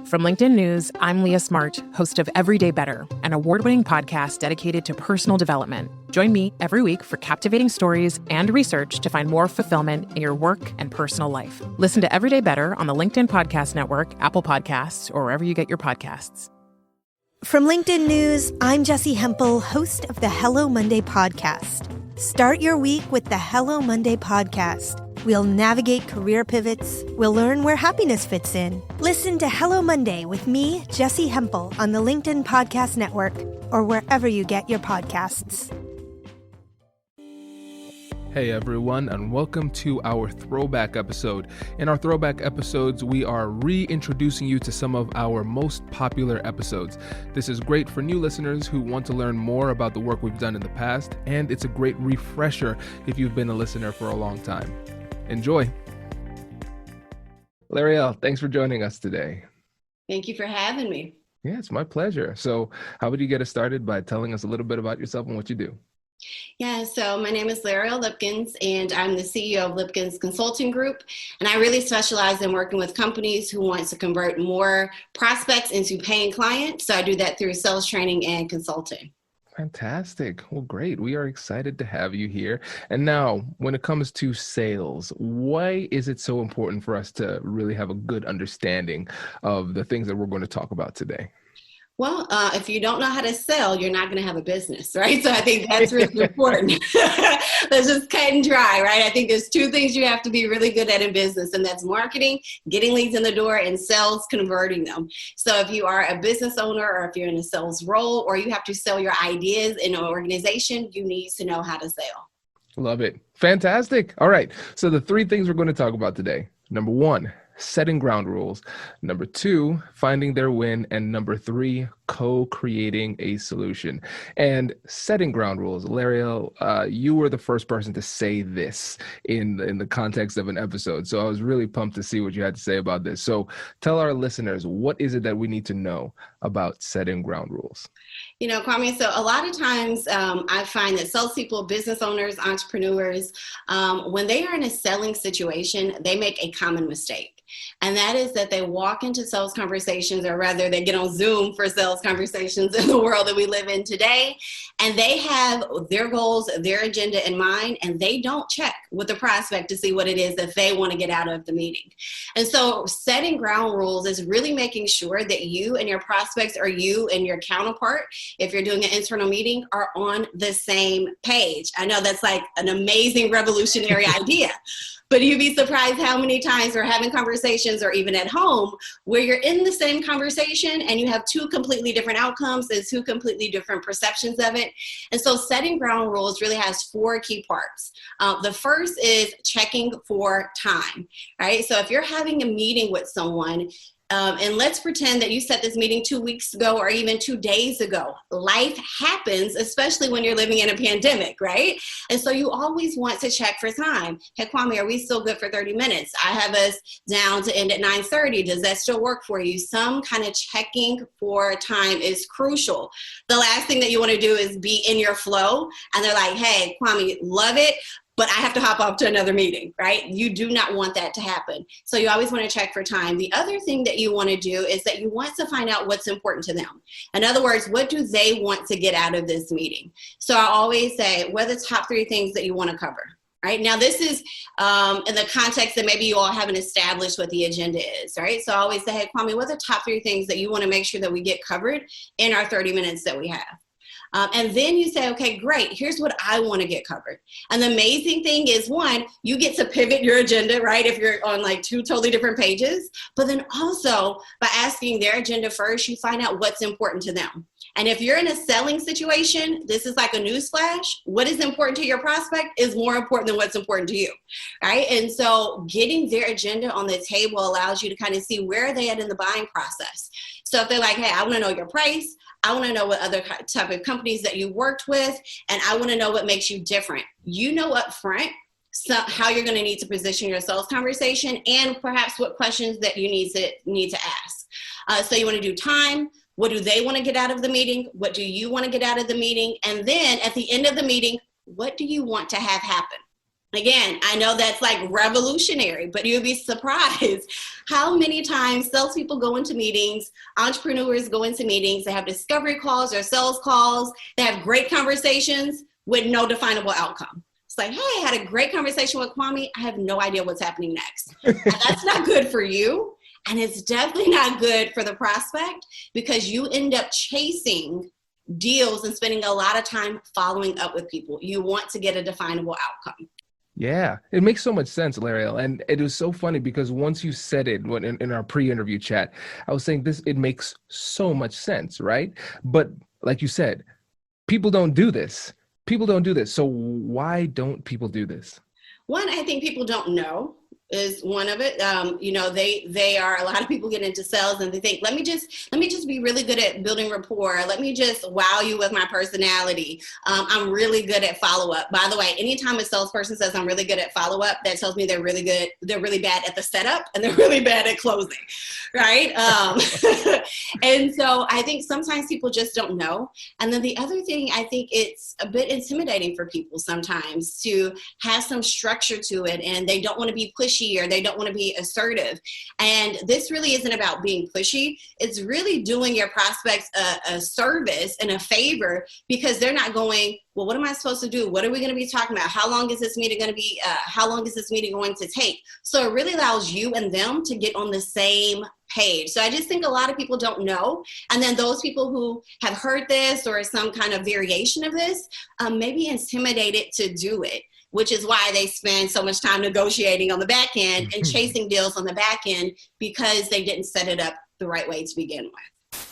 From LinkedIn News, I'm Leah Smart, host of Everyday Better, an award-winning podcast dedicated to personal development. Join me every week for captivating stories and research to find more fulfillment in your work and personal life. Listen to Everyday Better on the LinkedIn Podcast Network, Apple Podcasts, or wherever you get your podcasts. From LinkedIn News, I'm Jessie Hempel, host of the Hello Monday podcast. Start your week with the Hello Monday podcast. We'll navigate career pivots. We'll learn where happiness fits in. Listen to Hello Monday with me, Jessie Hempel, on the LinkedIn Podcast Network or wherever you get your podcasts. Hey everyone, and welcome to our Throwback episode. In our Throwback episodes, we are reintroducing you to some of our most popular episodes. This is great for new listeners who want to learn more about the work we've done in the past, and it's a great refresher if you've been a listener for a long time. Enjoy. L'Oreal, thanks for joining us today. Thank you for having me. Yeah, it's my pleasure. So how would you get us started by telling us a little bit about yourself and what you do? Yeah, so my name is Lipkins, and I'm the CEO of Lipkins Consulting Group. And I really specialize in working with companies who want to convert more prospects into paying clients. So I do that through sales training and consulting. Fantastic. Well, great. We are excited to have you here. And now, when it comes to sales, why is it so important for us to really have a good understanding of the things that we're going to talk about today? Well, if you don't know how to sell, you're not going to have a business, right? So I think that's really important. Let's just cut and dry, right? I think there's two things you have to be really good at in business, and that's marketing, getting leads in the door, and sales, converting them. So if you are a business owner, or if you're in a sales role, or you have to sell your ideas in an organization, you need to know how to sell. Love it. Fantastic. All right. So the three things we're going to talk about today. Number one, setting ground rules. Number two, finding their win. And number three, co-creating a solution. And setting ground rules. L'Oreal, you were the first person to say this in the context of an episode. So I was really pumped to see what you had to say about this. So tell our listeners, what is it that we need to know about setting ground rules? You know, Kwame, so a lot of times I find that salespeople, business owners, entrepreneurs, when they are in a selling situation, they make a common mistake. And that is that they walk into sales conversations, or rather they get on Zoom for sales conversations in the world that we live in today. And they have their goals, their agenda in mind, and they don't check with the prospect to see what it is that they want to get out of the meeting. And so setting ground rules is really making sure that you and your prospects, or you and your counterpart, if you're doing an internal meeting, are on the same page. I know that's like an amazing revolutionary idea. But you'd be surprised how many times we're having conversations, or even at home, where you're in the same conversation and you have two completely different outcomes and two completely different perceptions of it. And so setting ground rules really has four key parts. The first is checking for time, right? So if you're having a meeting with someone, and let's pretend that you set this meeting 2 weeks ago, or even 2 days ago. Life happens, especially when you're living in a pandemic, right? And so you always want to check for time. Hey, Kwame, are we still good for 30 minutes? I have us down to end at 9:30. Does that still work for you? Some kind of checking for time is crucial. The last thing that you want to do is be in your flow, and they're like, hey, Kwame, love it, but I have to hop off to another meeting, right? You do not want that to happen. So you always want to check for time. The other thing that you want to do is that you want to find out what's important to them. In other words, what do they want to get out of this meeting? So I always say, what are the top three things that you want to cover? Right? Now, this is in the context that maybe you all haven't established what the agenda is, right? So I always say, hey, Kwame, what are the top three things that you want to make sure that we get covered in our 30 minutes that we have? And then you say, okay, great, here's what I want to get covered. And the amazing thing is, one, you get to pivot your agenda, right? If you're on like two totally different pages, but then also by asking their agenda first, you find out what's important to them. And if you're in a selling situation, this is like a newsflash. What is important to your prospect is more important than what's important to you, right? And so getting their agenda on the table allows you to kind of see where are they at in the buying process. So if they're like, hey, I want to know your price, I want to know what other type of companies that you worked with, and I want to know what makes you different. You know up front how you're going to need to position your sales conversation, and perhaps what questions that you need to ask. So you want to do time. What do they want to get out of the meeting? What do you want to get out of the meeting? And then at the end of the meeting, what do you want to have happen? Again, I know that's like revolutionary, but you'd be surprised how many times salespeople go into meetings, entrepreneurs go into meetings, they have discovery calls or sales calls, they have great conversations with no definable outcome. It's like, hey, I had a great conversation with Kwame. I have no idea what's happening next. And that's not good for you. And it's definitely not good for the prospect, because you end up chasing deals and spending a lot of time following up with people. You want to get a definable outcome. Yeah, it makes so much sense, Lariel. And it was so funny because once you said it in our pre-interview chat, I was saying it makes so much sense, right? But like you said, people don't do this. People don't do this. So why don't people do this? One, I think people don't know is one of it. They are, a lot of people get into sales and they think, let me just be really good at building rapport. Let me just wow you with my personality. I'm really good at follow-up. By the way, anytime a salesperson says I'm really good at follow-up, that tells me they're really bad at the setup and they're really bad at closing, right? And so I think sometimes people just don't know. And then the other thing, I think it's a bit intimidating for people sometimes to have some structure to it, and they don't want to be pushy or they don't want to be assertive. And this really isn't about being pushy. It's really doing your prospects a service and a favor, because they're not going, well, what am I supposed to do? What are we going to be talking about? How long is this meeting going to be? How long is this meeting going to take? So it really allows you and them to get on the same page. So I just think a lot of people don't know. And then those people who have heard this or some kind of variation of this, may be intimidated to do it, which is why they spend so much time negotiating on the back end and chasing deals on the back end, because they didn't set it up the right way to begin with.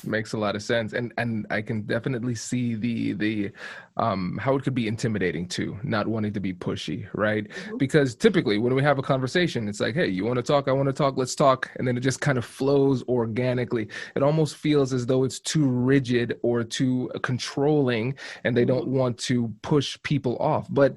Makes a lot of sense. And I can definitely see the how it could be intimidating too, not wanting to be pushy, right? Mm-hmm. Because typically when we have a conversation, it's like, hey, you want to talk? I want to talk, let's talk. And then it just kind of flows organically. It almost feels as though it's too rigid or too controlling, and they don't want to push people off. But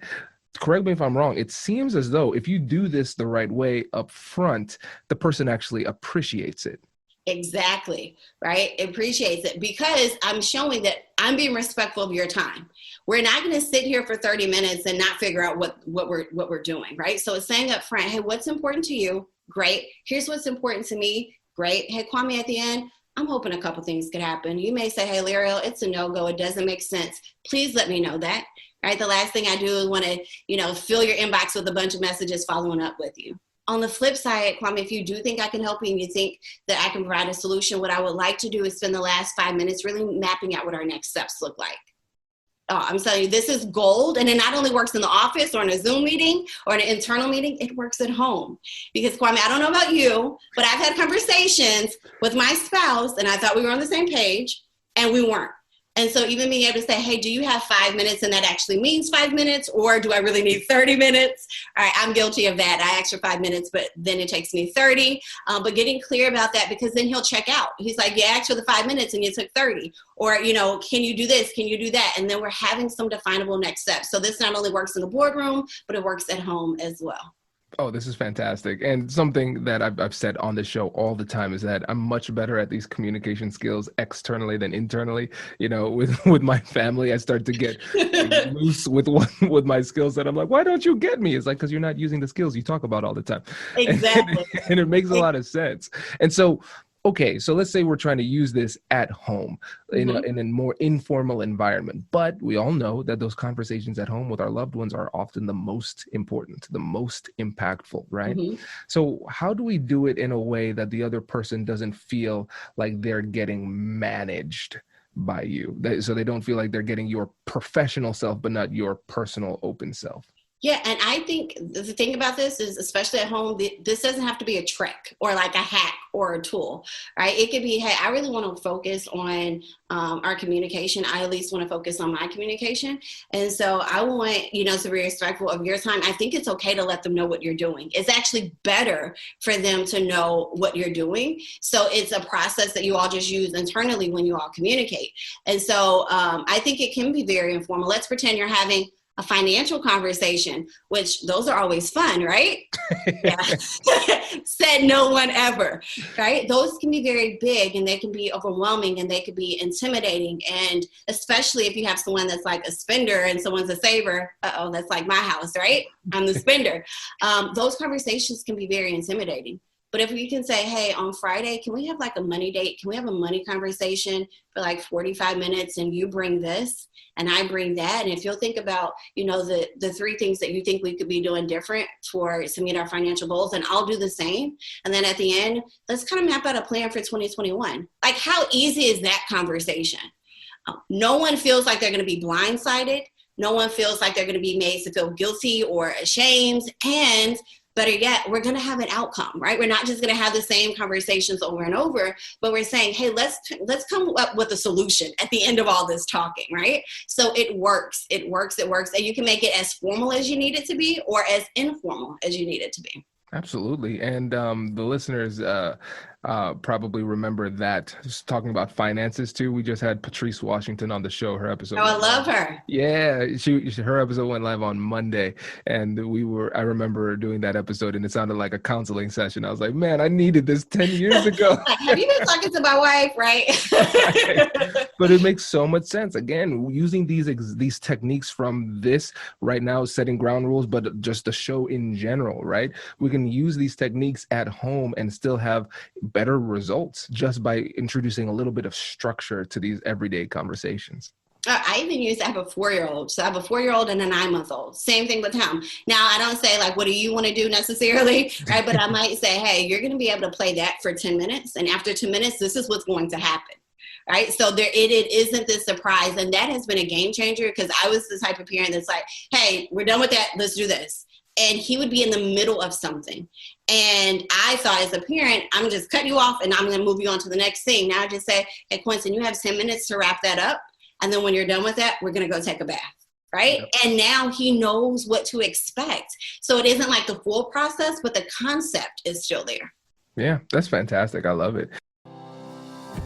correct me if I'm wrong, it seems as though if you do this the right way up front, the person actually appreciates it. Exactly, right? Appreciates it, because I'm showing that I'm being respectful of your time. We're not going to sit here for 30 minutes and not figure out what we're doing, right? So it's saying up front, hey, what's important to you? Great. Here's what's important to me. Great. Hey, Kwame, at the end, I'm hoping a couple things could happen. You may say, hey, Lariel, it's a no-go. It doesn't make sense. Please let me know that, right? The last thing I do is want to, fill your inbox with a bunch of messages following up with you. On the flip side, Kwame, if you do think I can help you and you think that I can provide a solution, what I would like to do is spend the last 5 minutes really mapping out what our next steps look like. Oh, I'm telling you, this is gold. And it not only works in the office or in a Zoom meeting or in an internal meeting, it works at home. Because Kwame, I don't know about you, but I've had conversations with my spouse and I thought we were on the same page and we weren't. And so even being able to say, hey, do you have 5 minutes? And that actually means 5 minutes, or do I really need 30 minutes? All right, I'm guilty of that. I asked for 5 minutes, but then it takes me 30. But getting clear about that, because then he'll check out. He's like, yeah, I asked for the 5 minutes and you took 30. Or, can you do this? Can you do that? And then we're having some definable next steps. So this not only works in the boardroom, but it works at home as well. Oh, this is fantastic. And something that I've said on the show all the time is that I'm much better at these communication skills externally than internally. With my family, I start to get loose with my skills that I'm like, why don't you get me? It's like, because you're not using the skills you talk about all the time. Exactly. And it makes a lot of sense. And so, okay, so let's say we're trying to use this at home in a more informal environment, but we all know that those conversations at home with our loved ones are often the most important, the most impactful, right? Mm-hmm. So how do we do it in a way that the other person doesn't feel like they're getting managed by you? So they don't feel like they're getting your professional self, but not your personal open self? Yeah, and I think the thing about this is, especially at home, this doesn't have to be a trick or like a hack or a tool, right? It could be, hey, I really want to focus on our communication. I at least want to focus on my communication. And so I want, to be respectful of your time. I think it's okay to let them know what you're doing. It's actually better for them to know what you're doing. So it's a process that you all just use internally when you all communicate. And so I think it can be very informal. Let's pretend you're having a financial conversation, which those are always fun, right? Yeah. Said no one ever, right? Those can be very big and they can be overwhelming and they could be intimidating. And especially if you have someone that's like a spender and someone's a saver, that's like my house, right? I'm the spender. Those conversations can be very intimidating. But if we can say, hey, on Friday, can we have like a money date? Can we have a money conversation for like 45 minutes and you bring this and I bring that? And if you'll think about, the three things that you think we could be doing different to meet our financial goals, and I'll do the same. And then at the end, let's kind of map out a plan for 2021. Like, how easy is that conversation? No one feels like they're going to be blindsided. No one feels like they're going to be made to feel guilty or ashamed. And better yet, we're going to have an outcome, right? We're not just going to have the same conversations over and over, but we're saying, hey, let's come up with a solution at the end of all this talking, right? So it works. And you can make it as formal as you need it to be or as informal as you need it to be. Absolutely. And the listeners probably remember that, just talking about finances too. We just had Patrice Washington on the show. Her episode. Oh, I love her. Yeah, her episode went live on Monday, and I remember doing that episode, and it sounded like a counseling session. I was like, man, I needed this 10 years ago. Have you been talking to my wife, right? But it makes so much sense. Again, using these techniques from this right now, setting ground rules, but just the show in general, right? We can use these techniques at home and still have better results just by introducing a little bit of structure to these everyday conversations. I even I have a 4-year-old. So I have a 4-year-old and a 9-month-old. Same thing with him. Now, I don't say like, what do you want to do necessarily? Right. But I might say, hey, you're going to be able to play that for 10 minutes. And after 2 minutes, this is what's going to happen. Right. So it isn't this surprise. And that has been a game changer, because I was the type of parent that's like, hey, we're done with that. Let's do this. And he would be in the middle of something. And I thought, as a parent, I'm just cutting you off and I'm going to move you on to the next thing. Now I just say, hey, Quentin, you have 10 minutes to wrap that up. And then when you're done with that, we're going to go take a bath. Right. Yep. And now he knows what to expect. So it isn't like the full process, but the concept is still there. Yeah, that's fantastic. I love it.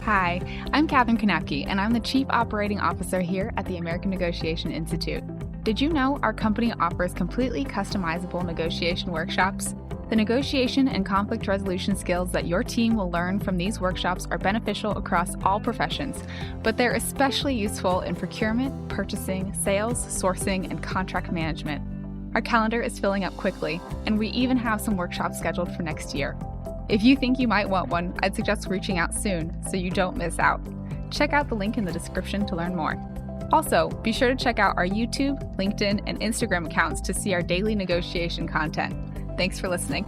Hi, I'm Katherine Kanapke, and I'm the Chief Operating Officer here at the American Negotiation Institute. Did you know our company offers completely customizable negotiation workshops? The negotiation and conflict resolution skills that your team will learn from these workshops are beneficial across all professions, but they're especially useful in procurement, purchasing, sales, sourcing, and contract management. Our calendar is filling up quickly, and we even have some workshops scheduled for next year. If you think you might want one, I'd suggest reaching out soon so you don't miss out. Check out the link in the description to learn more. Also, be sure to check out our YouTube, LinkedIn, and Instagram accounts to see our daily negotiation content. Thanks for listening.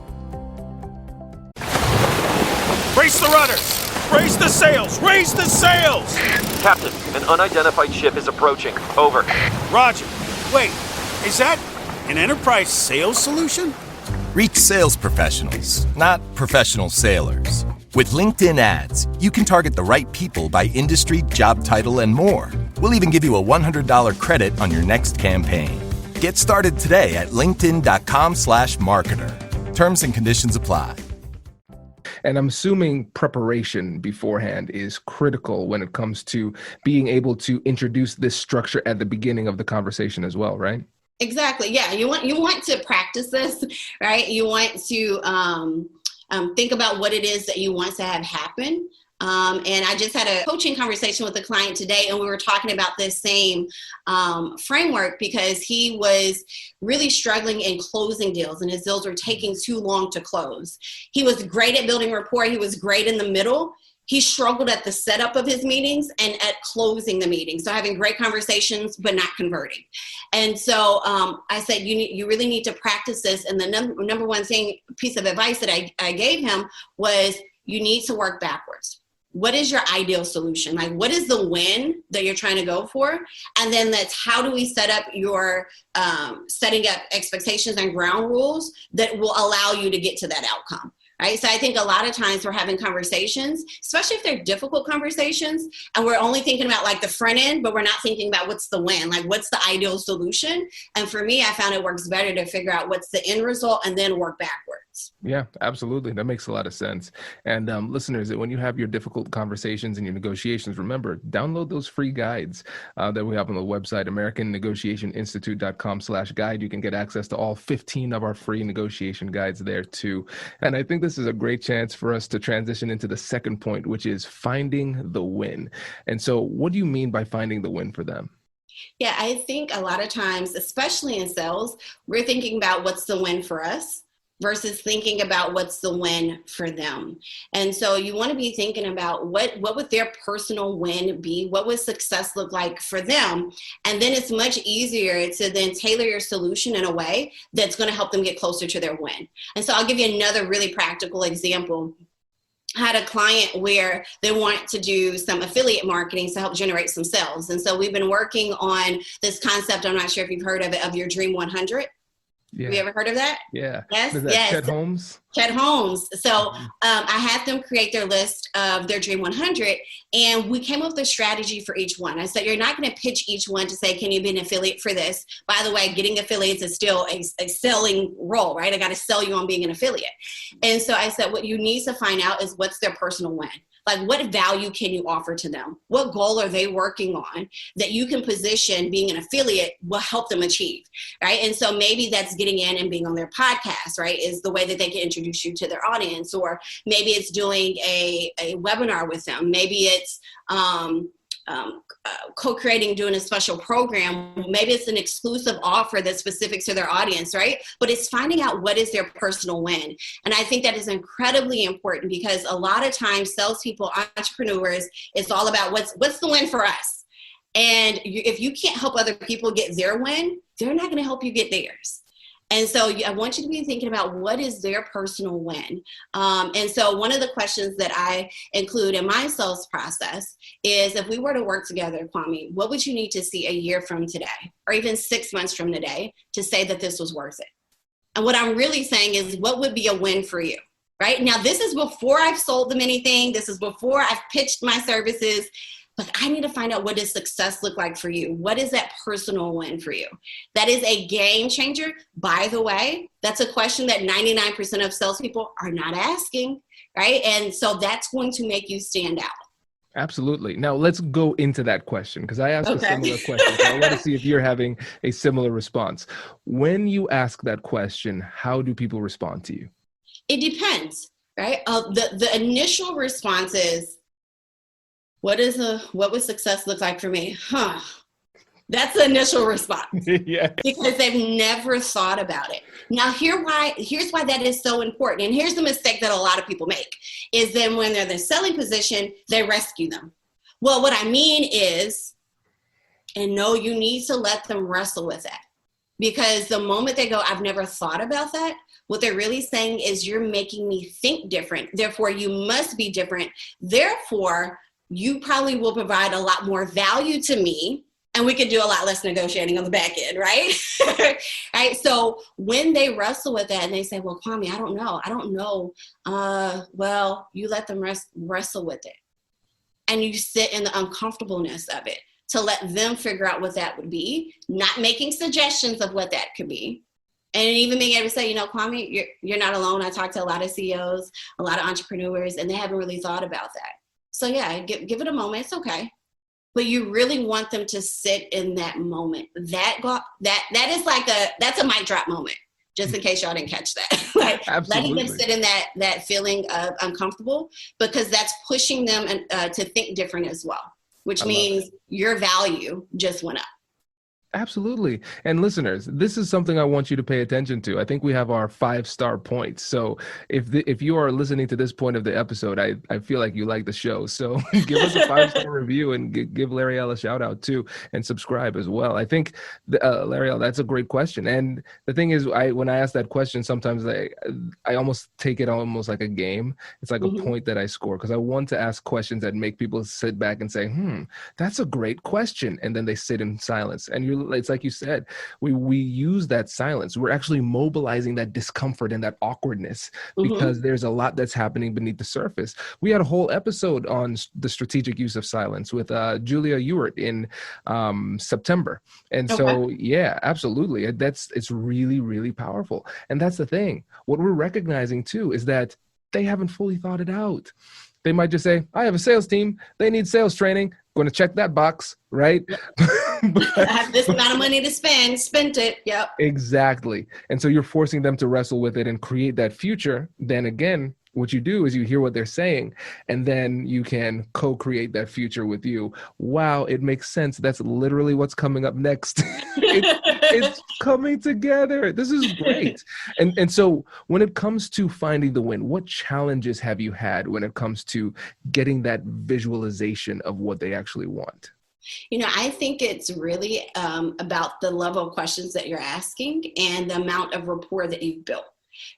Brace the rudders! Raise the sails! Raise the sails! Captain, an unidentified ship is approaching. Over. Roger. Wait, is that an enterprise sales solution? Reach sales professionals, not professional sailors. With LinkedIn ads, you can target the right people by industry, job title, and more. We'll even give you a $100 credit on your next campaign. Get started today at linkedin.com/marketer. Terms and conditions apply. And I'm assuming preparation beforehand is critical when it comes to being able to introduce this structure at the beginning of the conversation as well, right? Exactly. Yeah. You want to practice this, right? You want to think about what it is that you want to have happen. And I just had a coaching conversation with a client today, and we were talking about this same framework, because he was really struggling in closing deals, and his deals were taking too long to close. He was great at building rapport. He was great in the middle. He struggled at the setup of his meetings and at closing the meeting. So having great conversations, but not converting. And so I said, you really need to practice this. And the number one piece of advice that I gave him was, you need to work backwards. What is your ideal solution? Like, what is the win that you're trying to go for? And then that's how do we set up your setting up expectations and ground rules that will allow you to get to that outcome. Right? So I think a lot of times we're having conversations, especially if they're difficult conversations, and we're only thinking about like the front end, but we're not thinking about what's the win, like what's the ideal solution. And for me, I found it works better to figure out what's the end result and then work backwards. results. Yeah, absolutely. That makes a lot of sense. And listeners, when you have your difficult conversations and your negotiations, remember, download those free guides that we have on the website, AmericanNegotiationInstitute.com/guide. You can get access to all 15 of our free negotiation guides there too. And I think this is a great chance for us to transition into the second point, which is finding the win. And so what do you mean by finding the win for them? Yeah, I think a lot of times, especially in sales, we're thinking about what's the win for us versus thinking about what's the win for them. And so you want to be thinking about what would their personal win be? What would success look like for them? And then it's much easier to then tailor your solution in a way that's going to help them get closer to their win. And so I'll give you another really practical example. I had a client where they want to do some affiliate marketing to help generate some sales. And so we've been working on this concept, I'm not sure if you've heard of it, of your Dream 100. Yeah. Have you ever heard of that? Yeah. Yes. Is that Yes. Chet Holmes? Chet Holmes. So I had them create their list of their Dream 100, and we came up with a strategy for each one. I said, you're not going to pitch each one to say, can you be an affiliate for this? By the way, getting affiliates is still a selling role, right? I got to sell you on being an affiliate. And so I said, what you need to find out is what's their personal win. Like, what value can you offer to them? What goal are they working on that you can position being an affiliate will help them achieve, right? And so maybe that's getting in and being on their podcast, right, is the way that they can introduce you to their audience. Or maybe it's doing a webinar with them. Maybe it's co-creating, doing a special program. Maybe it's an exclusive offer that's specific to their audience, right? But it's finding out what is their personal win. And I think that is incredibly important because a lot of times salespeople, entrepreneurs, it's all about what's the win for us. And if you can't help other people get their win, they're not going to help you get theirs. And so I want you to be thinking about what is their personal win. And so one of the questions that I include in my sales process is, if we were to work together, Kwame, what would you need to see a year from today, or even 6 months from today, to say that this was worth it? And what I'm really saying is, what would be a win for you, right? Now, this is before I've sold them anything. This is before I've pitched my services. But I need to find out, what does success look like for you? What is that personal win for you? That is a game changer. By the way, that's a question that 99% of salespeople are not asking, right? And so that's going to make you stand out. Absolutely. Now let's go into that question, because I asked a similar question. So I want to see if you're having a similar response. When you ask that question, how do people respond to you? It depends, right? The initial response is, what would success look like for me? That's the initial response. Yes. Because they've never thought about it. Now, here's why that is so important. And here's the mistake that a lot of people make, is then when they're in the selling position, they rescue them. Well, what I mean is, and no, you need to let them wrestle with that. Because the moment they go, I've never thought about that, what they're really saying is, you're making me think different. Therefore, you must be different. Therefore, you probably will provide a lot more value to me, and we could do a lot less negotiating on the back end, right? Right. So when they wrestle with that and they say, well, Kwame, I don't know. Well, you let them wrestle with it, and you sit in the uncomfortableness of it to let them figure out what that would be, not making suggestions of what that could be. And even being able to say, Kwame, you're not alone. I talk to a lot of CEOs, a lot of entrepreneurs, and they haven't really thought about that. So yeah, give it a moment. It's okay. But you really want them to sit in that moment. That is that's a mic drop moment, just in case y'all didn't catch that. Like, letting them sit in that feeling of uncomfortable, because that's pushing them to think different as well, which means your value just went up. Absolutely. And listeners, this is something I want you to pay attention to. I think we have our 5-star points. So if you are listening to this point of the episode, I feel like you like the show. So give us a 5-star review, and give L'Ariel a shout out too, and subscribe as well. I think, L'Ariel, that's a great question. And the thing is, when I ask that question, sometimes I almost take it almost like a game. It's like a point that I score, because I want to ask questions that make people sit back and say, that's a great question. And then they sit in silence. And you're it's like you said, we use that silence. We're actually mobilizing that discomfort and that awkwardness because there's a lot that's happening beneath the surface. We had a whole episode on the strategic use of silence with Julia Ewart in September. And so, yeah, absolutely. It's really, really powerful. And that's the thing. What we're recognizing too is that they haven't fully thought it out. They might just say, I have a sales team. They need sales training. Going to check that box, right? I have this amount of money to spent it. Yep. Exactly. And so you're forcing them to wrestle with it and create that future. Then again, what you do is you hear what they're saying, and then you can co-create that future with you. Wow, it makes sense. That's literally what's coming up next. It's coming together. This is great. And so when it comes to finding the win, what challenges have you had when it comes to getting that visualization of what they actually want? I think it's really about the level of questions that you're asking and the amount of rapport that you've built.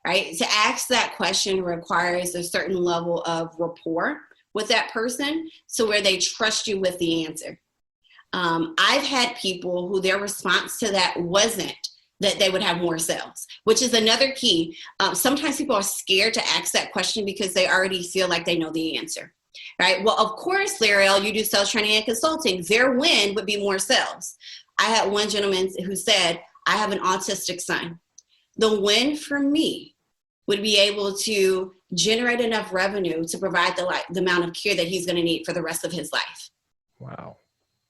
Right? To ask that question requires a certain level of rapport with that person, so where they trust you with the answer. I've had people who their response to that wasn't that they would have more sales, which is another key. Sometimes people are scared to ask that question because they already feel like they know the answer. Right? Well, of course, Lariel, you do sales training and consulting. Their win would be more sales. I had one gentleman who said, I have an autistic son. The win for me would be able to generate enough revenue to provide the amount of care that he's going to need for the rest of his life. Wow.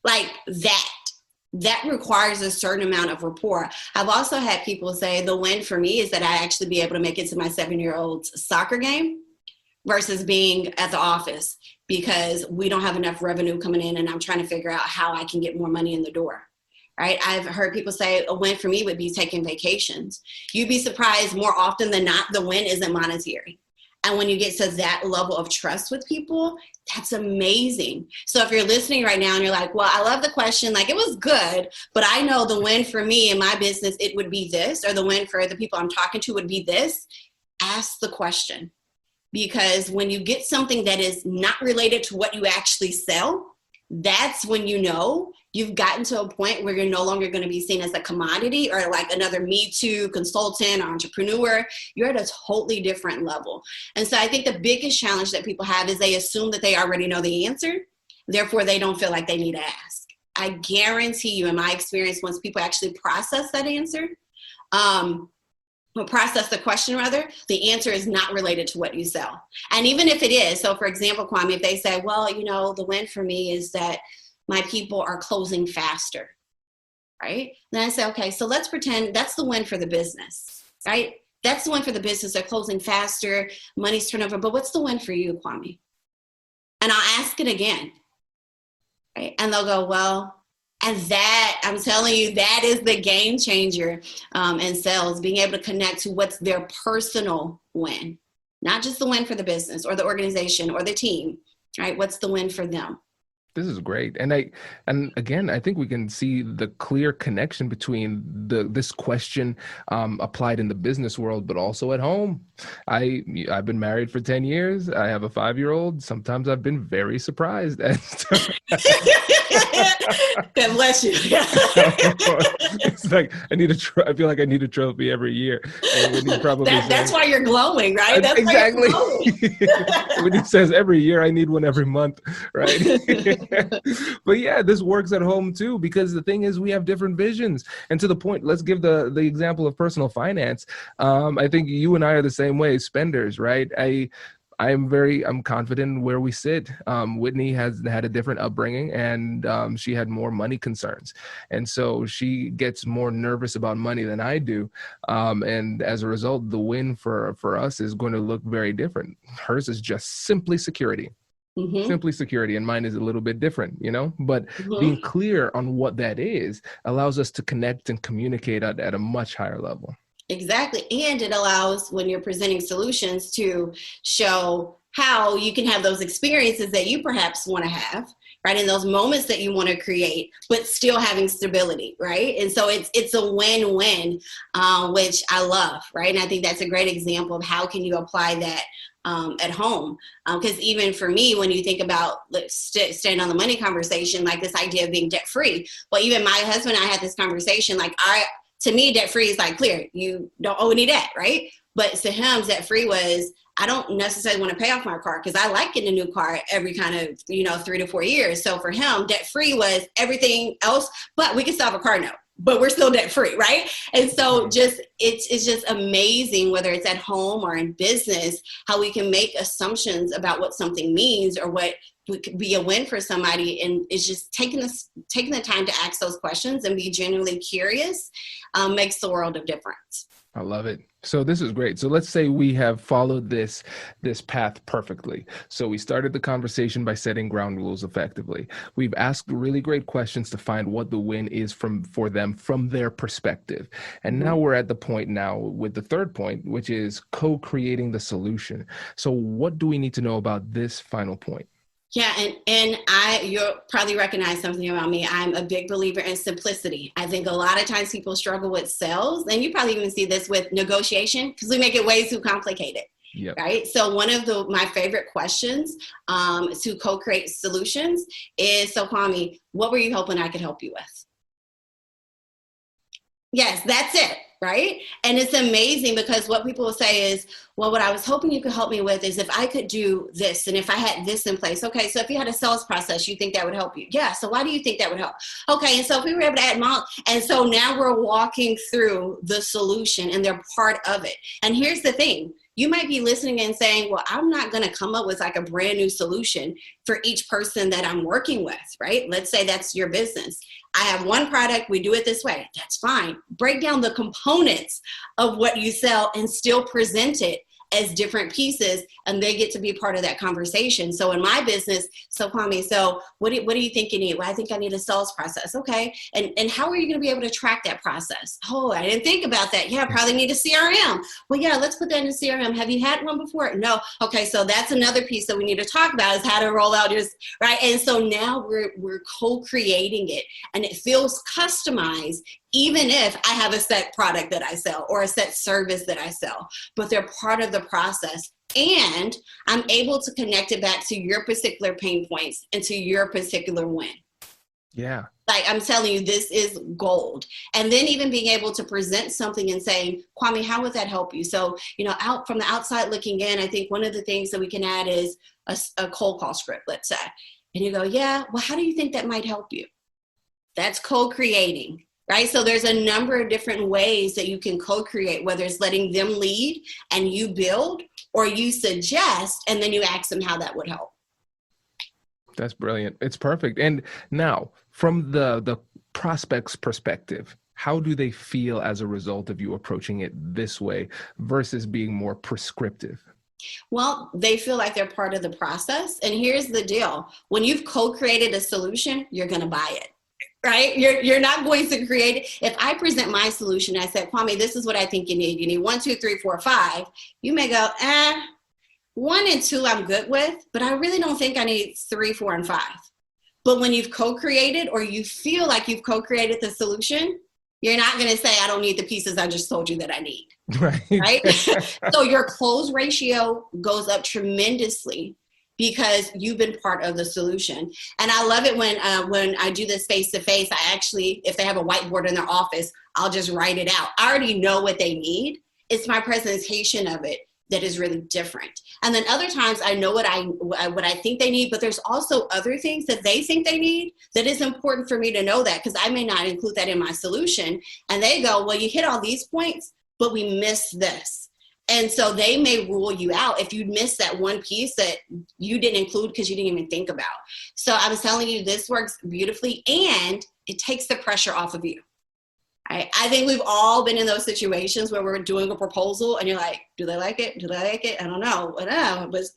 Like that requires a certain amount of rapport. I've also had people say the win for me is that I actually be able to make it to my 7-year-old's soccer game versus being at the office because we don't have enough revenue coming in and I'm trying to figure out how I can get more money in the door. Right? I've heard people say a win for me would be taking vacations. You'd be surprised more often than not, the win isn't monetary. And when you get to that level of trust with people, that's amazing. So if you're listening right now and you're like, well, I love the question, like it was good, but I know the win for me in my business, it would be this, or the win for the people I'm talking to would be this, ask the question. Because when you get something that is not related to what you actually sell, that's when you know you've gotten to a point where you're no longer going to be seen as a commodity or like another Me Too consultant or entrepreneur. You're at a totally different level. And so I think the biggest challenge that people have is they assume that they already know the answer. Therefore, they don't feel like they need to ask. I guarantee you, in my experience, once people actually process that answer, or process the question rather, the answer is not related to what you sell. And even if it is, so for example, Kwame, if they say, well, the win for me is that my people are closing faster, right? Then I say, okay, so let's pretend that's the win for the business, right? That's the win for the business. They're closing faster, money's turnover. But what's the win for you, Kwame? And I'll ask it again, right? And they'll go, well, and that, I'm telling you, that is the game changer in sales, being able to connect to what's their personal win, not just the win for the business or the organization or the team, right? What's the win for them? This is great. And again, I think we can see the clear connection between this question applied in the business world, but also at home. I've been married for 10 years. I have a 5-year-old. Sometimes I've been very surprised. God bless you. It's like I feel like I need a trophy every year. And when he probably that's why you're glowing, right? That's exactly. When he says every year, I need one every month, right? But yeah, this works at home too, because the thing is we have different visions. And to the point, let's give the example of personal finance. I think you and I are the same way, spenders, right? I'm confident in where we sit. Whitney has had a different upbringing and she had more money concerns. And so she gets more nervous about money than I do. And as a result, the win for us is going to look very different. Hers is just simply security. Mm-hmm. Simply security, and mine is a little bit different, but being clear on what that is allows us to connect and communicate at a much higher level. Exactly. And it allows, when you're presenting solutions, to show how you can have those experiences that you perhaps want to have, right? In those moments that you want to create, but still having stability, right? And so it's a win-win, which I love, right? And I think that's a great example of how can you apply that at home. Because even for me, when you think about staying on the money conversation, like this idea of being debt free, well, even my husband and I had this conversation, like to me, debt free is like clear. You don't owe any debt, right? But to him, debt free was, I don't necessarily want to pay off my car because I like getting a new car every kind of, 3 to 4 years. So for him, debt free was everything else, but we can still have a car note, but we're still debt free, right? And so it's just amazing, whether it's at home or in business, how we can make assumptions about what something means or what could be a win for somebody. And it's just taking the time to ask those questions and be genuinely curious makes the world of difference. I love it. So this is great. So let's say we have followed this path perfectly. So we started the conversation by setting ground rules effectively. We've asked really great questions to find what the win is for them from their perspective. And now we're at the point now with the third point, which is co-creating the solution. So what do we need to know about this final point? Yeah, and you'll probably recognize something about me. I'm a big believer in simplicity. I think a lot of times people struggle with sales, and you probably even see this with negotiation because we make it way too complicated. Yep. Right. So one of my favorite questions to co-create solutions is, so Kwame, what were you hoping I could help you with? Yes, that's it. Right. And it's amazing because what people will say is, well, what I was hoping you could help me with is if I could do this and if I had this in place. Okay, so if you had a sales process, you think that would help you? Yeah. So why do you think that would help? Okay. And so if we were able to add and so now we're walking through the solution and they're part of it. And here's the thing. You might be listening and saying, well, I'm not going to come up with like a brand new solution for each person that I'm working with, right? Let's say that's your business. I have one product, we do it this way. That's fine. Break down the components of what you sell and still present it as different pieces, and they get to be part of that conversation. So in my business, so Kwame, so what do you think you need? Well, I think I need a sales process. Okay. And how are you going to be able to track that process? Oh, I didn't think about that. Yeah, I probably need a CRM. Well, yeah, let's put that in a CRM. Have you had one before? No. Okay. So that's another piece that we need to talk about is how to roll out yours, right? And so now we're co-creating it and it feels customized, even if I have a set product that I sell or a set service that I sell, but they're part of the process. And I'm able to connect it back to your particular pain points and to your particular win. Yeah. Like I'm telling you, this is gold. And then even being able to present something and saying, Kwame, how would that help you? So, out from the outside looking in, I think one of the things that we can add is a cold call script, let's say. And you go, yeah, well, how do you think that might help you? That's co-creating. Right? So there's a number of different ways that you can co-create, whether it's letting them lead and you build, or you suggest, and then you ask them how that would help. That's brilliant. It's perfect. And now from the prospect's perspective, how do they feel as a result of you approaching it this way versus being more prescriptive? Well, they feel like they're part of the process. And here's the deal. When you've co-created a solution, you're going to buy it. Right? You're not going to create it. If I present my solution, I said, Kwame, this is what I think you need. You need 1, 2, 3, 4, 5. You may go, 1 and 2 I'm good with, but I really don't think I need 3, 4, and 5. But when you've co-created or you feel like you've co-created the solution, you're not going to say, I don't need the pieces I just told you that I need. Right? So your close ratio goes up tremendously because you've been part of the solution. And I love it when I do this face-to-face, I actually, if they have a whiteboard in their office, I'll just write it out. I already know what they need. It's my presentation of it that is really different. And then other times I know what I think they need, but there's also other things that they think they need that is important for me to know that because I may not include that in my solution. And they go, well, you hit all these points, but we missed this. And so they may rule you out if you miss that one piece that you didn't include because you didn't even think about. So I'm telling you, this works beautifully and it takes the pressure off of you. I think we've all been in those situations where we're doing a proposal and you're like, do they like it? Do they like it? I don't know. But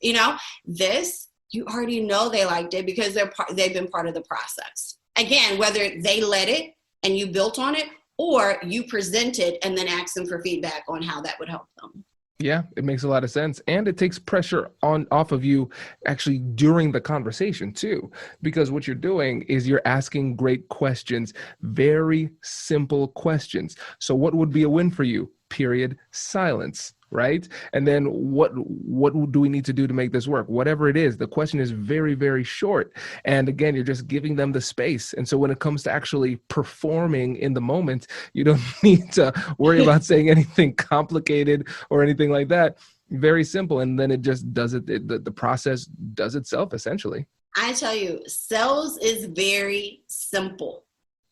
this, you already know they liked it because they've been part of the process. Again, whether they led it and you built on it or you presented and then asked them for feedback on how that would help them. Yeah, it makes a lot of sense. And it takes pressure off of you actually during the conversation too, because what you're doing is you're asking great questions, very simple questions. So what would be a win for you? Period. Silence. right? And then what do we need to do to make this work? Whatever it is, the question is very, very short. And again, you're just giving them the space. And so when it comes to actually performing in the moment, you don't need to worry about saying anything complicated or anything like that. Very simple. And then it just does it. The process does itself, essentially. I tell you, sales is very simple.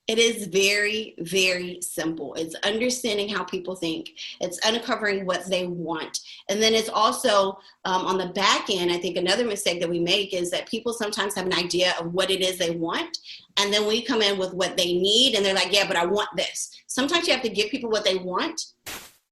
It is very, very simple. It's understanding how people think. It's uncovering what they want. And then it's also on the back end, I think another mistake that we make is that people sometimes have an idea of what it is they want. And then we come in with what they need and they're like, yeah, but I want this. Sometimes you have to give people what they want,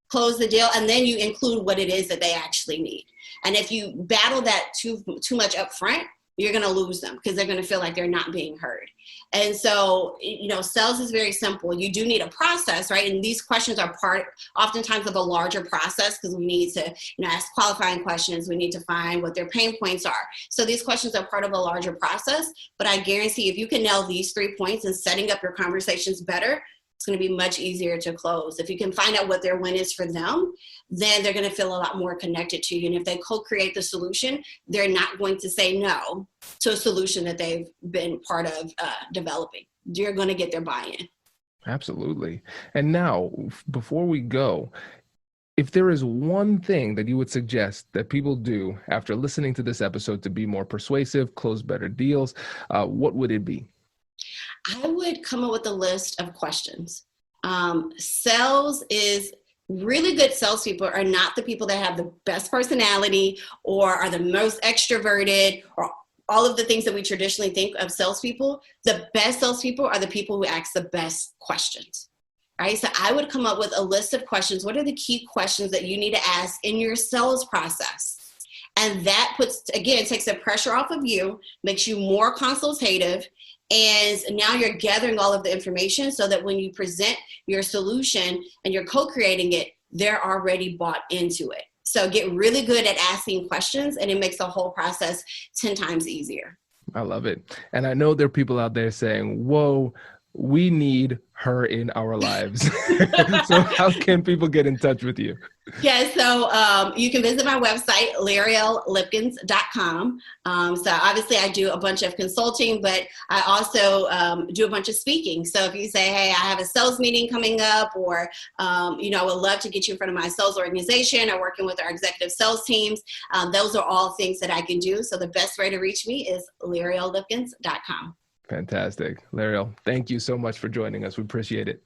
close the deal, and then you include what it is that they actually need. And if you battle that too much up front, you're going to lose them because they're going to feel like they're not being heard. And so, sales is very simple. You do need a process, right? And these questions are part oftentimes of a larger process because we need to, ask qualifying questions. We need to find what their pain points are. So these questions are part of a larger process, but I guarantee if you can nail these 3 points and setting up your conversations better, it's going to be much easier to close. If you can find out what their win is for them, then they're going to feel a lot more connected to you. And if they co-create the solution, they're not going to say no to a solution that they've been part of developing. You're going to get their buy-in. Absolutely. And now, before we go, if there is one thing that you would suggest that people do after listening to this episode to be more persuasive, close better deals, what would it be? I would come up with a list of questions. Sales is really good salespeople are not the people that have the best personality or are the most extroverted or all of the things that we traditionally think of salespeople. The best salespeople are the people who ask the best questions. Right? So I would come up with a list of questions. What are the key questions that you need to ask in your sales process? And that takes the pressure off of you, makes you more consultative. And now you're gathering all of the information so that when you present your solution and you're co-creating it, they're already bought into it. So get really good at asking questions and it makes the whole process 10 times easier. I love it. And I know there are people out there saying, whoa, we need her in our lives. So how can people get in touch with you? Yeah, so you can visit my website, Lipkins.com. So obviously I do a bunch of consulting, but I also do a bunch of speaking. So if you say, hey, I have a sales meeting coming up, or, I would love to get you in front of my sales organization or working with our executive sales teams, those are all things that I can do. So the best way to reach me is Lipkins.com. Fantastic. Lariel, thank you so much for joining us. We appreciate it.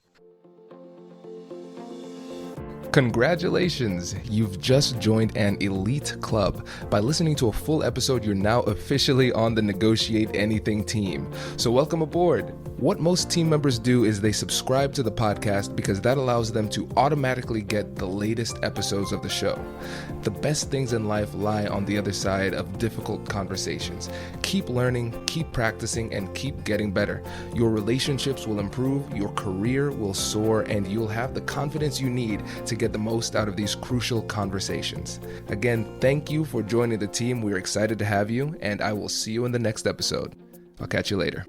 Congratulations! You've just joined an elite club. By listening to a full episode, you're now officially on the Negotiate Anything team. So welcome aboard. What most team members do is they subscribe to the podcast because that allows them to automatically get the latest episodes of the show. The best things in life lie on the other side of difficult conversations. Keep learning, keep practicing, and keep getting better. Your relationships will improve, your career will soar, and you'll have the confidence you need to get the most out of these crucial conversations. Again, thank you for joining the team. We're excited to have you, and I will see you in the next episode. I'll catch you later.